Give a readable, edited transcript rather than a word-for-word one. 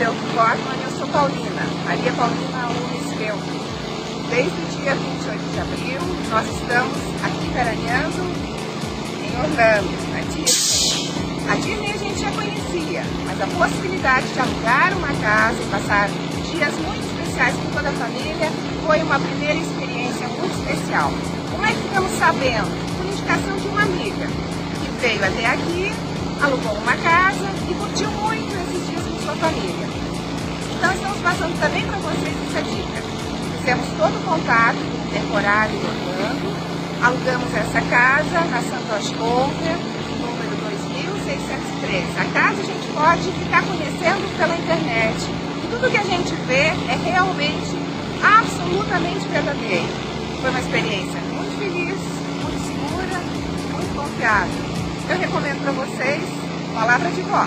Belco Fortman, eu sou Paulina, Maria Paulina Unes Belco. Desde o dia 28 de abril, nós estamos aqui veraneando em Orlando, na Disney. A Disney a gente já conhecia, mas a possibilidade de alugar uma casa e passar dias muito especiais com toda a família foi uma primeira experiência muito especial. Como é que ficamos sabendo? Por indicação de uma amiga, que veio até aqui, alugou uma casa e curtiu muito esses dias com sua família. Então estamos passando também para vocês essa dica. Fizemos todo o contato com o temporário em Orlando, alugamos essa casa na Santos Cover, número 2613. A casa a gente pode ficar conhecendo pela internet. E tudo que a gente vê é realmente, absolutamente verdadeiro. Foi uma experiência muito feliz, muito segura, muito confiável. Eu recomendo para vocês Palavra de Vó.